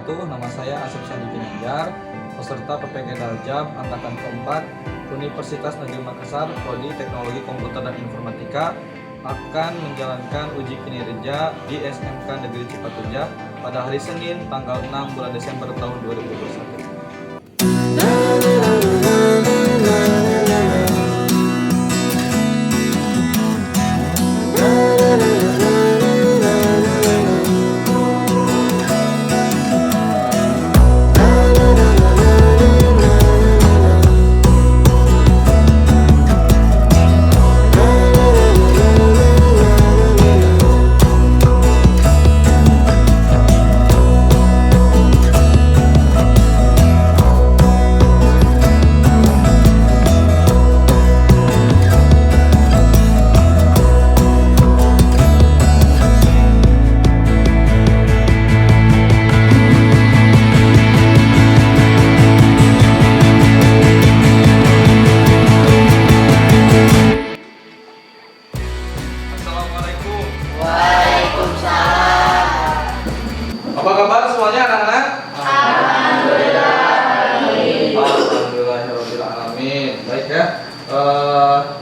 wabarakatuh. Nama saya Asep Sandi Ginanjar, peserta PPG Daljab angkatan keempat Universitas Negeri Makassar, Prodi Teknologi Komputer dan Informatika, akan menjalankan uji kinerja di SMK Negeri Cipatujah pada hari Senin tanggal 6 bulan Desember tahun 2021. Assalamualaikum. Waalaikumsalam. Apa kabar semuanya anak-anak? Alhamdulillahirobbilalamin. Baik ya.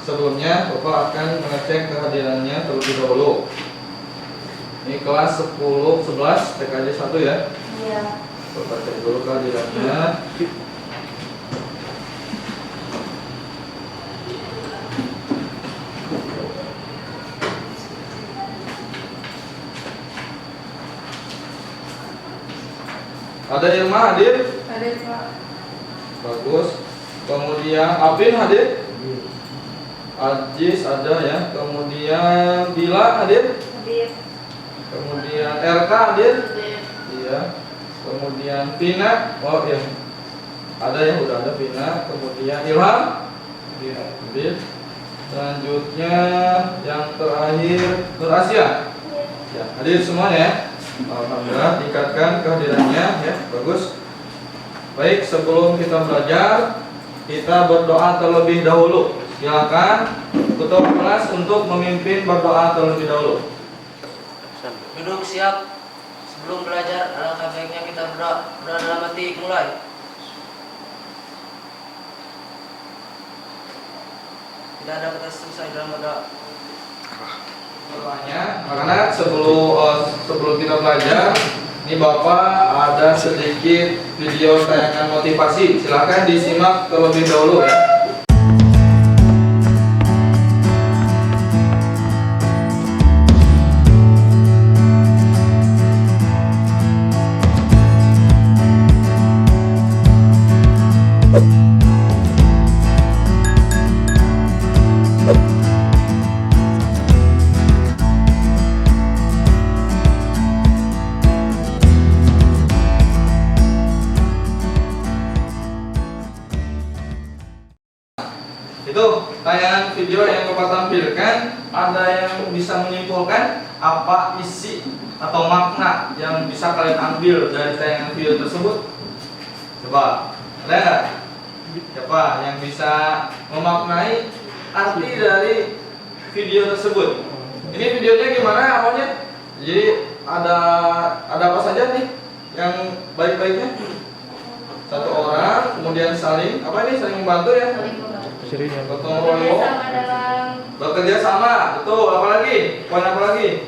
Sebelumnya Bapak akan mengecek kehadirannya terlebih dahulu. Ini kelas 10, 11 TKJ 1 ya. Iya. Bapak cek dulu kehadirannya. Ada Irma hadir? Ada Pak. Bagus. Kemudian Afin hadir? Ajis ada ya. Kemudian Bila hadir? Hadir. Kemudian RK hadir? Hadir. Iya. Kemudian Vina, oh iya. Ada yang udah ada Vina. Kemudian Ilham? Iya, hadir. Selanjutnya yang terakhir Nur Asia. Ya, hadir semuanya ya. Alhamdulillah, tingkatkan kehadirannya ya, bagus. Baik, sebelum kita belajar, kita berdoa terlebih dahulu. Silakan ketua kelas untuk memimpin berdoa terlebih dahulu. Duduk siap. Sebelum belajar, alangkah baiknya kita berdoa. Berdoa dalam hati, mulai. Tidak ada kata selesai dalam berdoa. Pertanyaan, anak-anak sebelum kita belajar, ini Bapak ada sedikit video tayangan motivasi. Silakan disimak terlebih dahulu ya. Itu tayangan video yang Bapak tampilkan, ada yang bisa menyimpulkan apa isi atau makna yang bisa kalian ambil dari tayangan video tersebut? Coba, ada nggak? Siapa yang bisa memaknai arti dari video tersebut? Ini videonya gimana awalnya? Jadi ada apa saja nih yang baik-baiknya? Satu orang, kemudian saling membantu ya? Gotong royong, Bekerjasama dalam bekerja sama, betul. Apalagi? Poin apa lagi?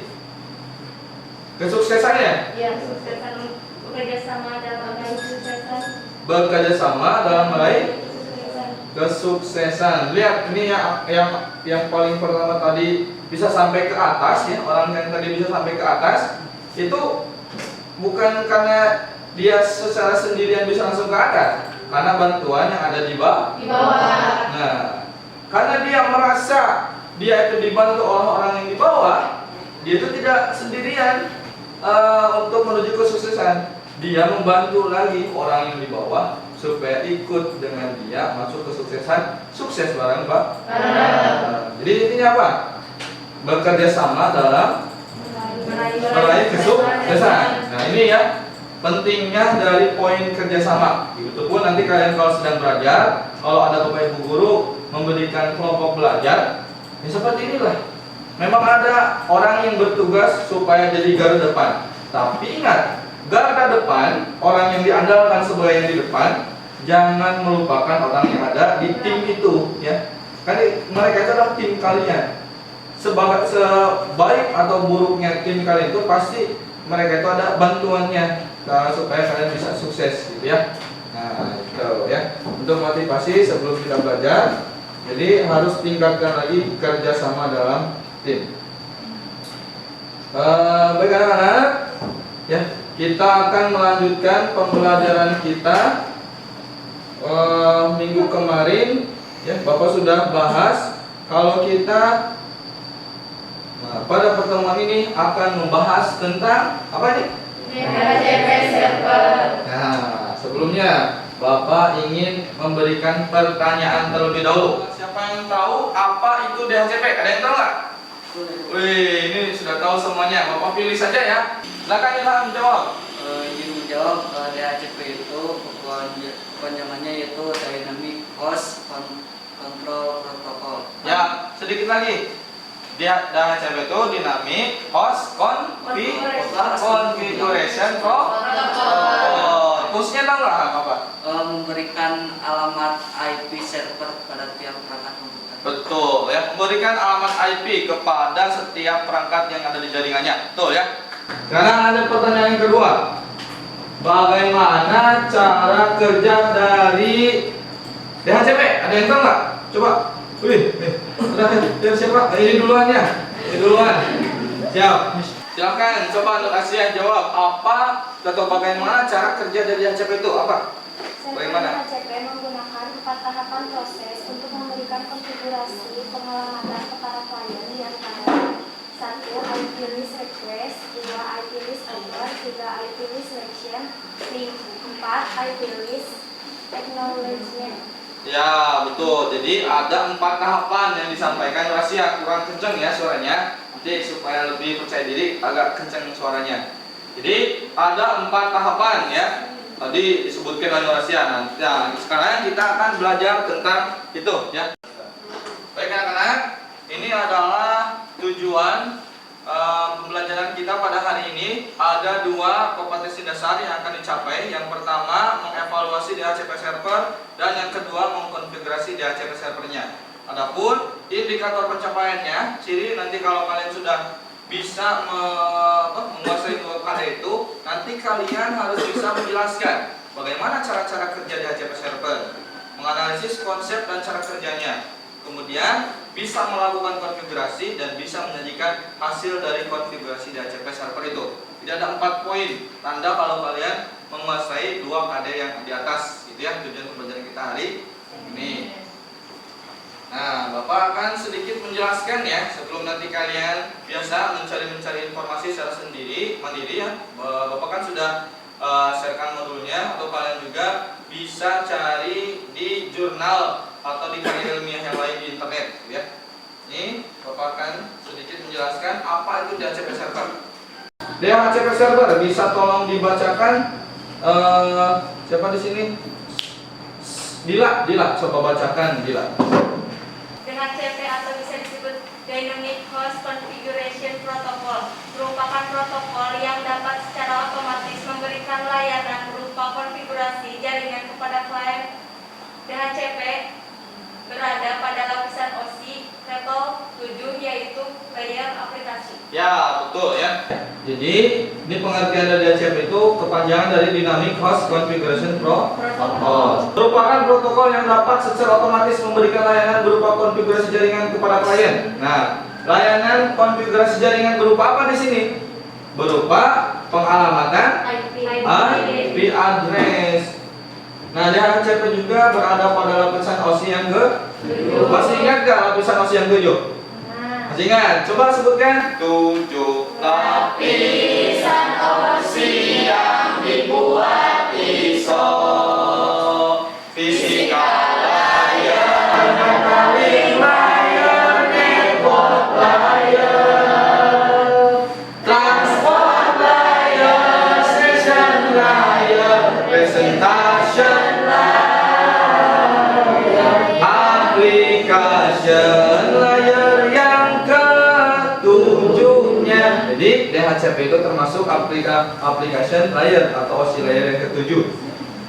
Kesuksesannya? suksesan, bekerjasama dalam meraih kesuksesan. Bekerja sama dalam meraih Kesuksesan. kesuksesan. Lihat ini yang paling pertama tadi bisa sampai ke atas ya. Orang yang tadi bisa sampai ke atas itu bukan karena dia secara sendirian bisa langsung ke atas, karena bantuan yang ada di bawah. Di bawah. Nah, karena dia merasa dia itu dibantu oleh orang yang di bawah, dia itu tidak sendirian untuk menuju kesuksesan. Dia membantu lagi orang yang di bawah supaya ikut dengan dia masuk kesuksesan, sukses bareng Pak. Jadi intinya apa? Bekerja sama dalam meraih kesuksesan. Nah ini ya pentingnya dari poin kerjasama. Itu pun nanti kalian kalau sedang belajar, kalau ada bapak ibu guru memberikan kelompok belajar, ya seperti inilah. Memang ada orang yang bertugas supaya jadi garda depan. Tapi ingat, garda depan, orang yang diandalkan sebagai yang di depan, jangan melupakan orang yang ada di tim itu, ya. Kan mereka itu adalah tim kalian. Sebaik atau buruknya tim kalian itu pasti mereka itu ada bantuannya supaya kalian bisa sukses, gitu ya. Nah, itu ya. Untuk motivasi sebelum kita belajar, jadi harus tingkatkan lagi kerjasama dalam tim. Baik anak-anak, ya, kita akan melanjutkan pembelajaran kita. Minggu kemarin, ya, Bapak sudah bahas kalau kita, nah, pada pertemuan ini akan membahas tentang apa ini? DHCP server. Nah, sebelumnya Bapak ingin memberikan pertanyaan terlebih dahulu. Siapa yang tahu apa itu DHCP? Ada yang tahu nggak? Wih, ini sudah tahu semuanya. Bapak pilih saja ya. Silakan Ilham jawab. Ingin menjawab DHCP itu kepanjangannya yaitu Dynamic Host Control Protocol. Ya, sedikit lagi. DHCP itu Dynamic Host Configuration Protocol. Hostnya tahu nggak apa? Memberikan alamat IP server pada tiap perangkat komputer. Betul ya, memberikan alamat IP kepada setiap perangkat yang ada di jaringannya. Betul ya. Sekarang ada pertanyaan yang kedua. Bagaimana cara kerja dari DHCP? Ada yang tahu nggak? Coba. Udah siapa? Ini duluan ya. Ini duluan. Siap. Silakan coba untuk Asia jawab apa atau bagaimana cara kerja dari DHCP itu apa? Bagaimana? DHCP menggunakan 4 tahapan proses untuk memberikan konfigurasi pengelamatan kepada klien yang antara 1. IP list request, 2. IP list over, 3. IP list selection, 4. IP list acknowledgement. Ya betul. Jadi ada 4 tahapan yang disampaikan Rahasia. Kurang kenceng ya suaranya. Nanti supaya lebih percaya diri agak kenceng suaranya. Jadi ada 4 tahapan ya. Tadi disebutkan oleh Rahasia. Nah, sekarang kita akan belajar tentang itu ya. Baik anak-anak, ini adalah tujuan pembelajaran kita pada hari ini. Ada 2 kompetensi dasar yang akan dicapai. Yang pertama mengevaluasi DHCP server dan yang kedua mengkonfigurasi DHCP servernya. Adapun indikator pencapaiannya, ciri nanti kalau kalian sudah bisa menguasai 2 KD itu, nanti kalian harus bisa menjelaskan bagaimana cara-cara kerja DHCP server, menganalisis konsep dan cara kerjanya, kemudian bisa melakukan konfigurasi dan bisa menyajikan hasil dari konfigurasi DHCP server itu. Jadi ada 4 poin tanda kalau kalian menguasai 2 KD yang di atas, gitu ya, tujuan pembelajaran kita hari ini. Nah, Bapak akan sedikit menjelaskan ya, sebelum nanti kalian biasa mencari informasi secara mandiri ya. Bapak kan sudah sharekan modulnya, atau kalian juga bisa cari di jurnal atau di karya ilmiah yang lain di internet, ya. Ini Bapak akan sedikit menjelaskan apa itu DHCP server. DHCP server bisa tolong dibacakan. Siapa di sini? Dila, coba bacakan Dila. DHCP atau bisa disebut Dynamic Host Configuration Protocol merupakan protokol yang dapat secara otomatis memberikan layanan berupa konfigurasi jaringan kepada klien. DHCP berada pada lapisan OSI level 7, yaitu layer aplikasi. Ya, betul ya. Jadi, ini pengertian dari DHCP itu kepanjangan dari Dynamic Host Configuration Protocol. Merupakan protokol yang dapat secara otomatis memberikan layanan berupa konfigurasi jaringan kepada klien. Nah, layanan konfigurasi jaringan berupa apa di sini? Berupa pengalamatan IP address. Nah, DHCP juga berada pada lapisan OSI yang ke-7. Masih ingat gak lapisan OSI yang 7? Masih ingat? Coba sebutkan. 7 lapisan OSI yang dibuat ISO. Physical layer, metering layer, network layer, transport layer, session layer, presentation layer, application layer yang ketujuhnya. Jadi DHCP DHCP itu termasuk application layer atau OSI layer yang ketujuh.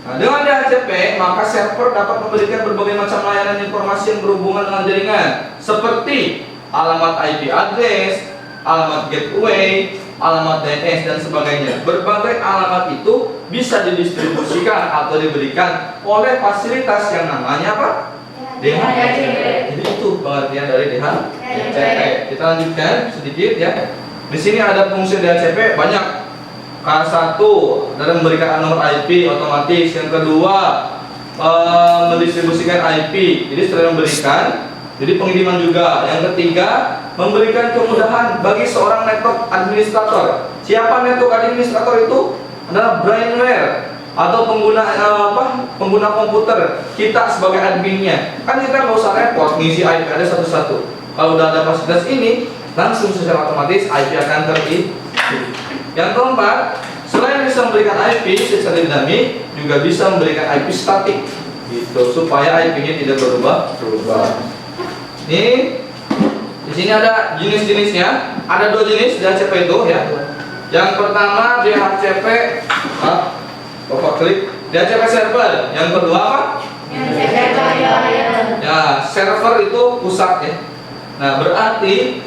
Nah, dengan DHCP maka server dapat memberikan berbagai macam layanan informasi yang berhubungan dengan jaringan seperti alamat IP address, alamat gateway, alamat DNS dan sebagainya. Berbagai alamat itu bisa didistribusikan atau diberikan oleh fasilitas yang namanya apa? DHCP. Jadi itu pengertian dari DHCP. Kita lanjutkan sedikit ya. Di sini ada fungsi DHCP banyak. K1 dalam memberikan nomor IP otomatis. Yang kedua mendistribusikan IP. Jadi setelah memberikan, jadi pengiriman juga. Yang ketiga memberikan kemudahan bagi seorang network administrator. Siapa network administrator itu? Adalah brainware atau pengguna komputer kita sebagai adminnya. Kan kita nggak usah repot ngisi IP ada satu-satu. Kalau udah ada fasilitas ini, langsung secara otomatis IP akan terisi. Yang keempat, selain bisa memberikan IP secara dinamik, juga bisa memberikan IP statik, gitu, supaya IP-nya tidak berubah. Ini di sini ada jenis-jenisnya. Ada dua jenis DHCP itu ya. Yang pertama DHCP, Bapak klik DHCP server. Yang kedua apa? Ya, server itu pusat ya. Nah, berarti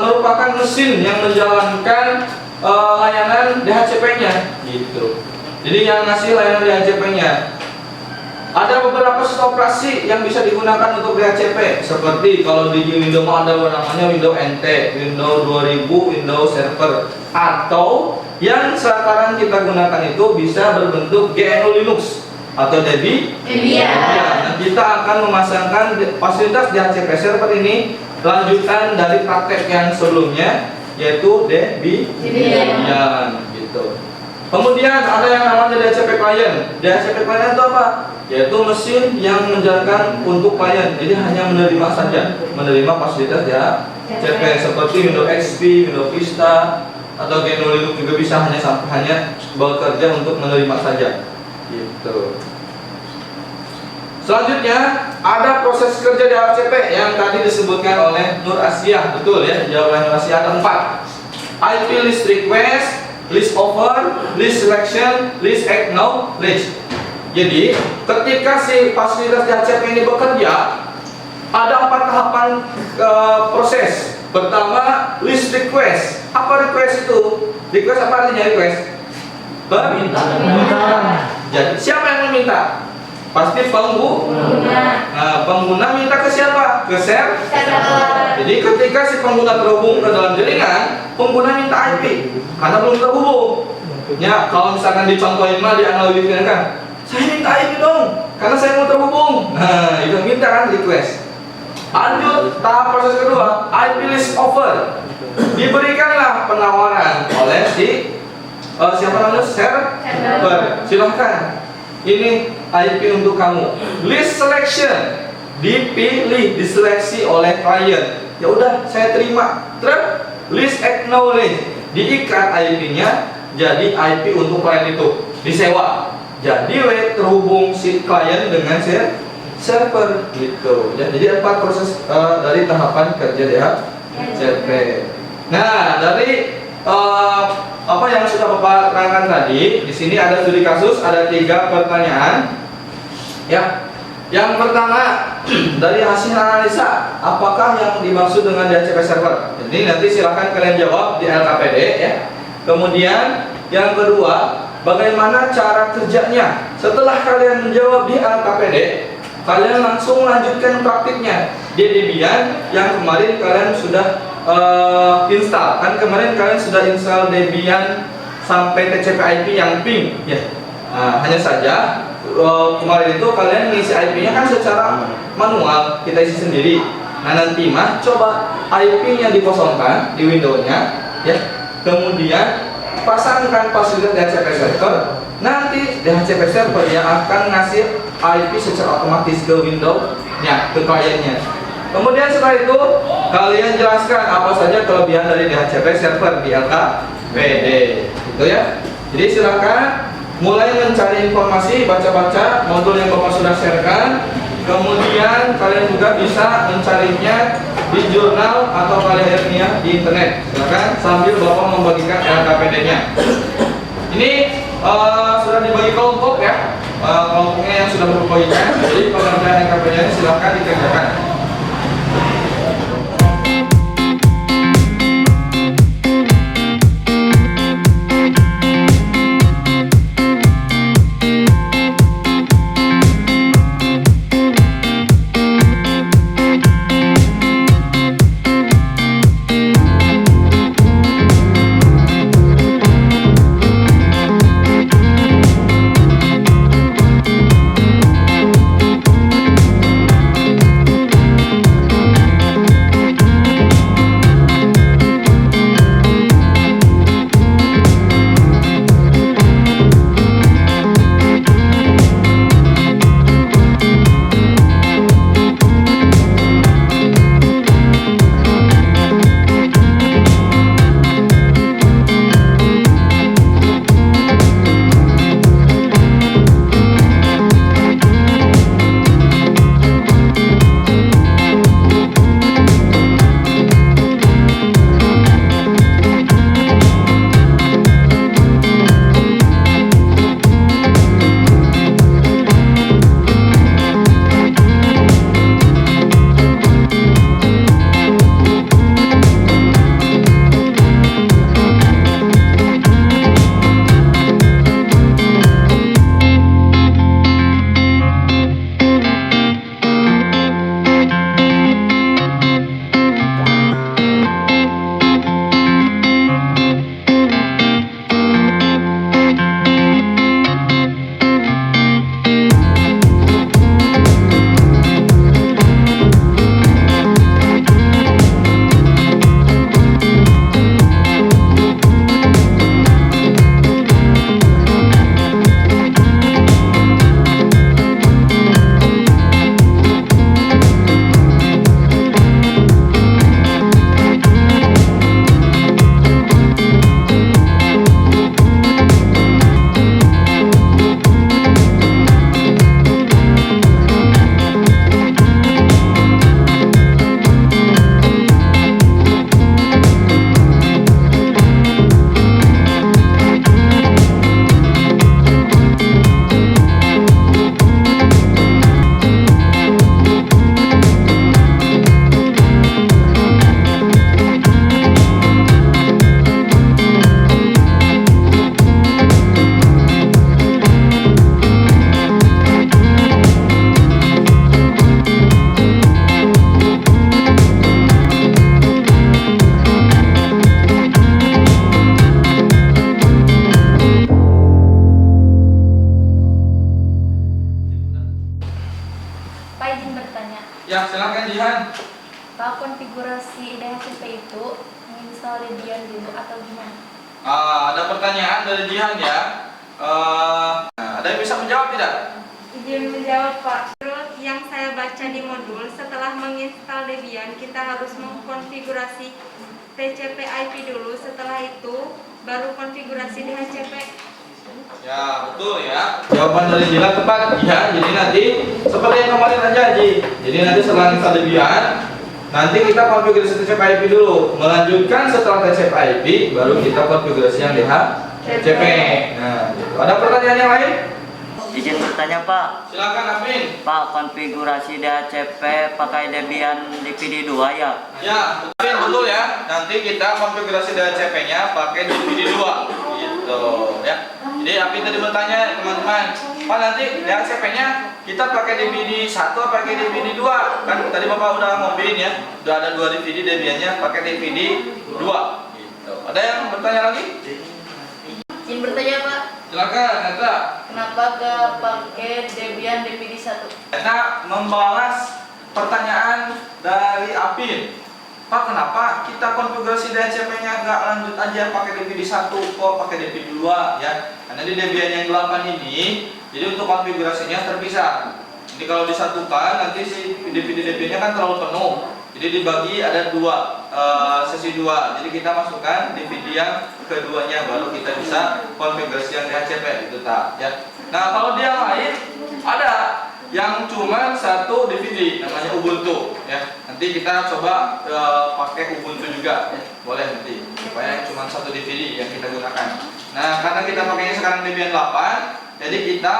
merupakan mesin yang menjalankan layanan DHCP-nya, gitu. Jadi yang ngasih layanan DHCP-nya. Ada beberapa sistem operasi yang bisa digunakan untuk DHCP, seperti kalau di Windows ada namanya Windows NT, Windows 2000, Windows Server, atau yang sekarang kita gunakan itu bisa berbentuk GNU Linux atau Debian. Nah, kita akan memasangkan fasilitas DHCP server ini lanjutan dari praktek yang sebelumnya, yaitu Debian, gitu. Kemudian ada yang namanya DHCP client. DHCP client itu apa? Yaitu mesin yang menjalankan untuk klien. Jadi hanya menerima saja, menerima fasilitas DHCP seperti Windows XP, Windows Vista, atau GNU Linux juga bisa hanya bekerja untuk menerima saja. Gitu. Selanjutnya ada proses kerja DHCP yang tadi disebutkan oleh Nur Asia, betul ya? Jawaban Nur Asia ada 4. IP list request, list offer, list selection, list acknowledge. Jadi ketika si fasilitas DHCP ini bekerja, ada 4 tahapan proses. Pertama, list request. Apa request itu? Request apa artinya request? Permintaan. Jadi siapa yang meminta? Pasti pengguna. Nah, pengguna minta ke siapa? Ke server. Jadi ketika si pengguna terhubung ke dalam jaringan, pengguna minta IP karena belum terhubung. Ya, kalau misalkan dicontohin mah dianalogikan kan, saya minta IP dong, karena saya mau terhubung. Nah, itu minta kan request. Lanjut tahap proses kedua, IP list offer. Diberikanlah penawaran oleh si siapa namanya server. Silahkan. Ini IP untuk kamu. List selection, dipilih, diseleksi oleh klien. Ya udah, saya terima. Terus list acknowledge, diikat IP-nya jadi IP untuk klien itu, disewa. Jadi terhubung si klien dengan server gitu. Ya, jadi 4 proses dari tahapan kerja DHCP. Nah, dari apa yang sudah Bapak terangkan tadi, di sini ada studi kasus, ada 3 pertanyaan. Ya, yang pertama dari hasil analisa, apakah yang dimaksud dengan DHCP server? Jadi nanti silakan kalian jawab di LKPD ya. Kemudian yang kedua, bagaimana cara kerjanya? Setelah kalian menjawab di LKPD, kalian langsung lanjutkan praktiknya di Debian yang kemarin kalian sudah install. Kan kemarin kalian sudah install Debian sampai TCP/IP yang ping ya. Nah, hanya saja kemarin itu kalian ngisi IP-nya kan secara manual, kita isi sendiri. Nah, nanti mah coba IP-nya dikosongkan di Windows-nya ya. Kemudian pasangkan fasilitas DHCP server. Nanti DHCP server yang akan ngasih IP secara otomatis ke Windows-nya, ke kliennya. Kemudian setelah itu kalian jelaskan apa saja kelebihan dari DHCP server di LKPD, gitu ya. Jadi silakan mulai mencari informasi, baca-baca modul yang Bapak sudah sharekan. Kemudian kalian juga bisa mencarinya di jurnal atau akhirnya di internet. Silakan sambil Bapak membagikan LKPD-nya. Ini sudah dibagi kelompok ya, kelompoknya yang sudah berpoinnya. Jadi pengerjaan LKPD-nya silakan dikerjakan. Ya, silakan Jihan. Pak, konfigurasi DHCP itu menginstal Debian dulu atau gimana? Ada pertanyaan dari Jihan ya. Ada yang bisa menjawab tidak? Izin menjawab, Pak. Menurut yang saya baca di modul, setelah menginstal Debian, kita harus mengkonfigurasi TCP IP dulu. Setelah itu, baru konfigurasi DHCP. Ya, betul ya. Jawaban dari Jihan tepat. Ya, jadi nanti seperti yang kemarin aja, Ji. Jadi nanti setelah install Debian, nanti kita konfigurasi TCP IP dulu. Melanjutkan setelah TCP IP, baru kita konfigurasi yang DHCP. Nah, ada pertanyaan yang lain? Izin bertanya Pak. Silakan Amin. Pak, konfigurasi DHCP pakai Debian DPD2 ya? Ya, betul ya. Nanti kita konfigurasi DHCP-nya pakai DPD2. Gitu ya. Jadi Amin tadi bertanya teman-teman, Pak nanti DHCP-nya kita pakai DPD1 atau pakai DPD2? Kan tadi Bapak udah ngobrolin ya. Udah ada 2 DPD Debian-nya pakai DPD2. Gitu. Ada yang bertanya lagi? Izin bertanya, Pak. Silakan, Neta. Kenapa gak pakai Debian DPD1? Karena membalas pertanyaan dari Apin. Pak, kenapa kita konfigurasi DHCP-nya nggak lanjut aja pakai DPD1 kok pakai DPD2 ya? Karena di Debian yang 8 ini, jadi untuk konfigurasinya terpisah. Jadi kalau disatukan nanti si DPD-nya kan terlalu penuh. Jadi dibagi ada sesi 2. Jadi kita masukkan DPD yang keduanya baru kita bisa konfigurasi yang DHCP itu tak ya. Nah, kalau dia lain ada yang cuma satu DVD namanya Ubuntu ya. Nanti kita coba pakai Ubuntu juga, boleh nanti supaya cuma satu DVD yang kita gunakan. Nah, karena kita pakainya sekarang Debian 8, jadi kita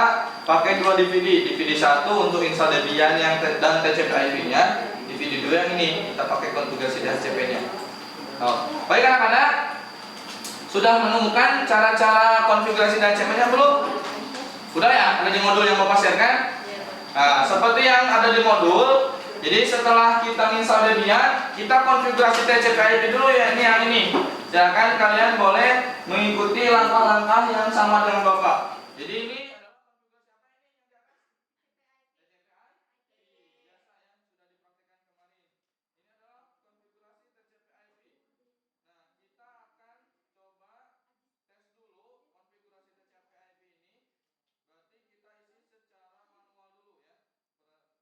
pakai dua DVD. DVD satu untuk install Debian dan TCP/IP-nya. DVD dua yang ini kita pakai konfigurasi DHCP-nya. Baik anak-anak, sudah menemukan cara-cara konfigurasi DHCP-nya belum? Udah ya, ada di modul yang Bapak share kan? Nah, seperti yang ada di modul, jadi setelah kita install Debian, kita konfigurasi TCP/IP dulu ya, ini yang ini. Silakan kalian boleh mengikuti langkah-langkah yang sama dengan Bapak. Jadi ini adalah konfigurasi apa ini yang di atas? TCP/IP biasa yang sudah dipraktekkan kemarin. Ini adalah konfigurasi TCP/IP. Nah, kita akan coba tes dulu konfigurasi TCP/IP ini. Berarti kita isi secara manual dulu ya.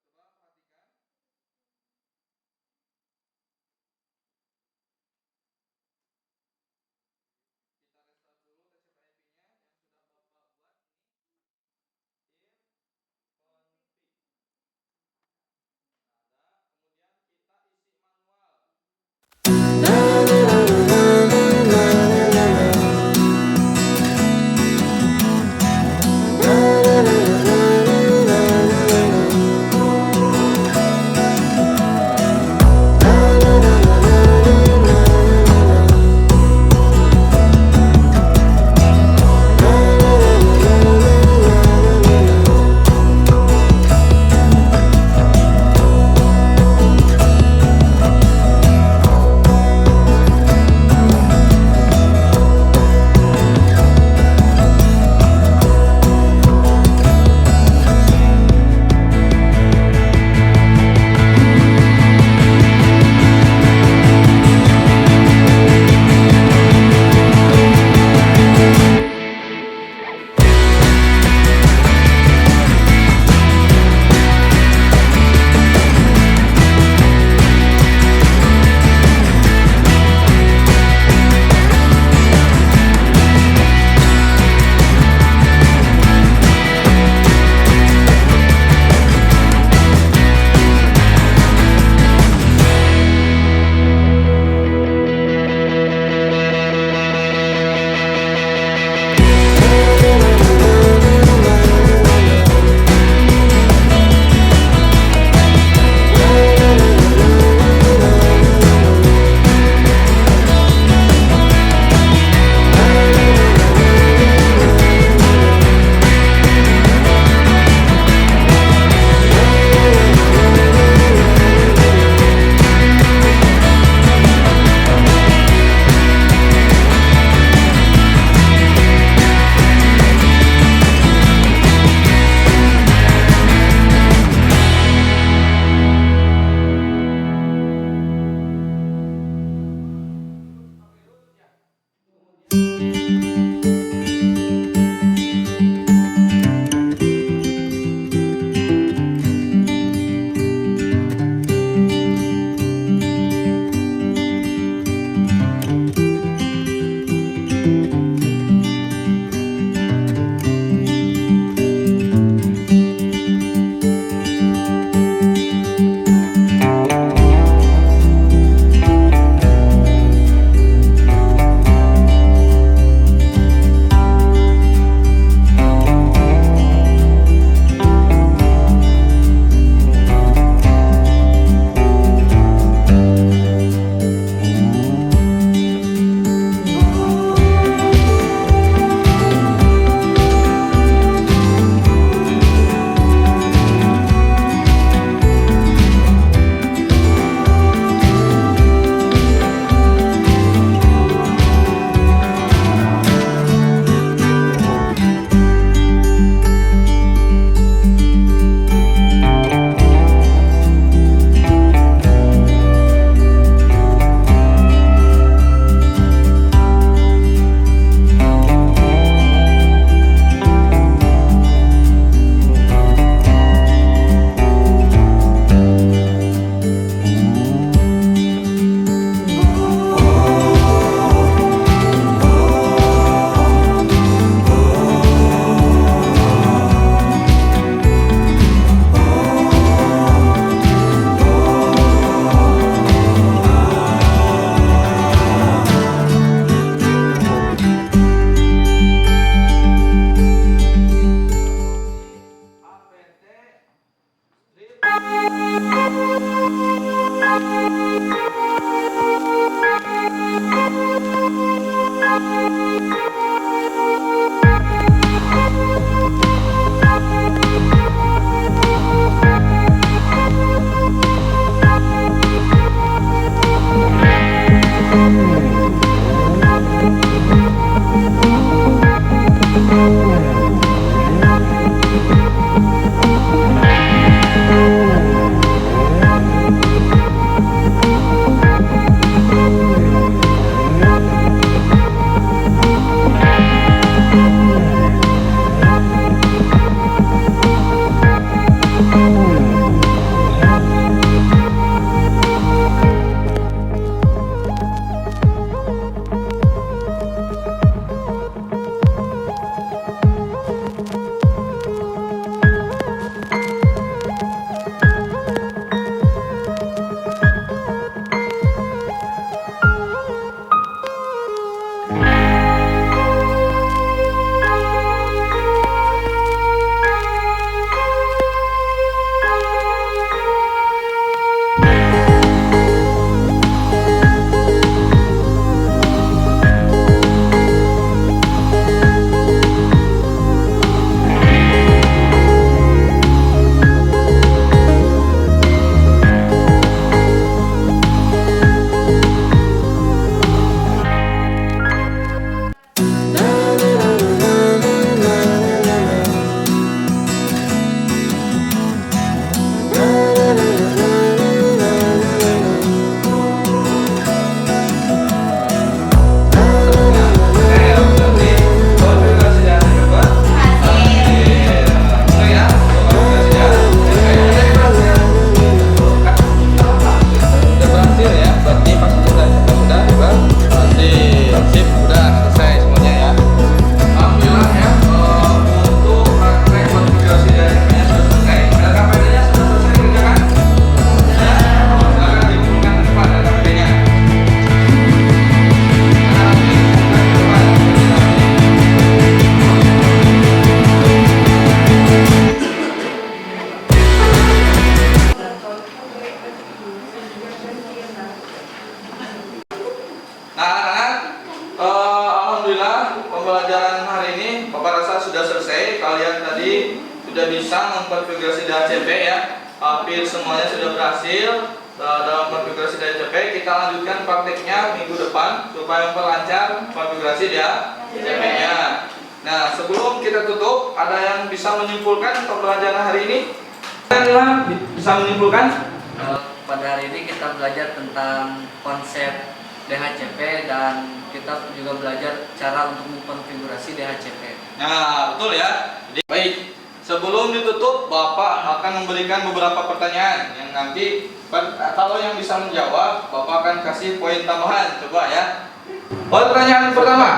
Coba perhatikan. Kita restart dulu TCP/IP-nya yang sudah Bapak buat. pembelajaran hari ini Bapak rasa sudah selesai. Kalian tadi sudah bisa mengkonfigurasi DHCP ya. Hampir semuanya sudah berhasil dalam konfigurasi DHCP. Kita lanjutkan prakteknya minggu depan supaya memperlancar konfigurasi DHCP-nya. Nah, sebelum kita tutup, ada yang bisa menyimpulkan pembelajaran hari ini? Bisa menyimpulkan? Pada hari ini kita belajar tentang konsep DHCP dan kita juga belajar cara untuk mengkonfigurasi DHCP. Nah, betul ya. Jadi, baik, sebelum ditutup, Bapak akan memberikan beberapa pertanyaan yang nanti kalau yang bisa menjawab, Bapak akan kasih poin tambahan. Coba ya. Pertanyaan pertama,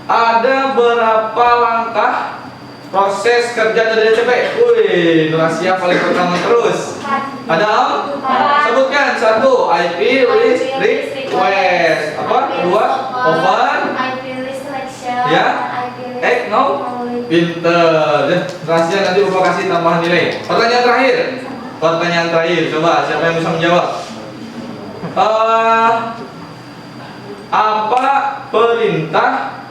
ada berapa langkah proses kerja dari DHCP? Wih, rahasia paling pertama terus. Ada Om? Sebutkan. Satu, IP request. Apa? Dua, open. Ya. No. Pinter. Rahasia nanti Bapak kasih tambahan nilai. Pertanyaan terakhir. Coba siapa yang bisa menjawab? Apa perintah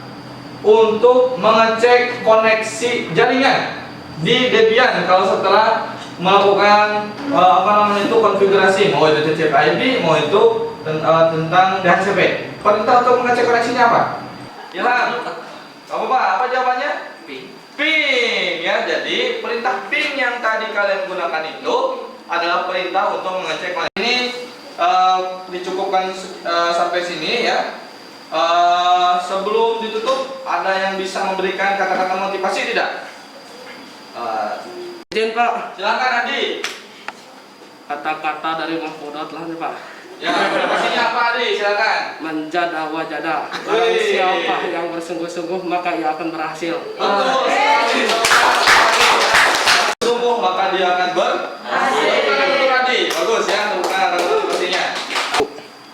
untuk mengecek koneksi jaringan di Debian kalau setelah melakukan konfigurasi, mau itu DHCP IP, mau itu tentang DHCP. Perintah untuk mengecek koneksinya apa? Ilham, apa jawabannya? Ping ya. Jadi perintah ping yang tadi kalian gunakan itu adalah perintah untuk mengecek koneksi. Ini dicukupkan sampai sini ya. Sebelum ditutup, ada yang bisa memberikan kata-kata motivasi tidak? Izin Pak, Silakan Adi. kata-kata dari Mahfudat lah nih Pak. Ya, motivasinya apa Adi? Silakan. Menjada wajada. Barang Wih. siapa yang bersungguh-sungguh maka ia akan berhasil. Betul sekali. Sungguh maka dia akan berhasil. Betul Adi. Bagus ya, bukan kata motivasinya.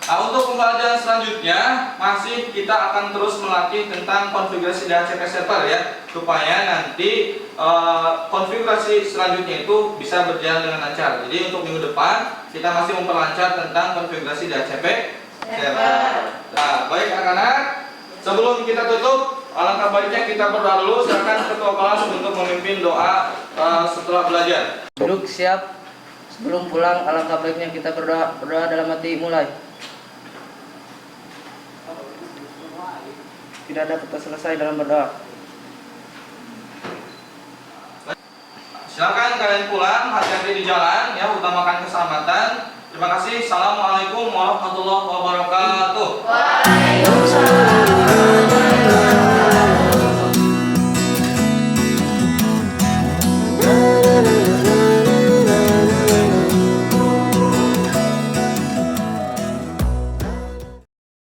Nah, untuk pembelajaran selanjutnya masih kita akan terus melatih tentang konfigurasi DHCP server ya, supaya nanti konfigurasi selanjutnya itu bisa berjalan dengan lancar. Jadi untuk minggu depan kita masih memperlancar tentang konfigurasi DHCP server. Nah, baik anak-anak, sebelum kita tutup, alangkah baiknya kita berdoa dulu. Silakan ketua kelas untuk memimpin doa setelah belajar. Duduk siap. Sebelum pulang, alangkah baiknya kita berdoa dalam hati. Mulai. Tidak ada kata selesai dalam berdoa. Silakan kalian pulang, hati-hati di jalan ya, utamakan keselamatan. Terima kasih. Assalamualaikum warahmatullahi wabarakatuh. Waalaikumsalam.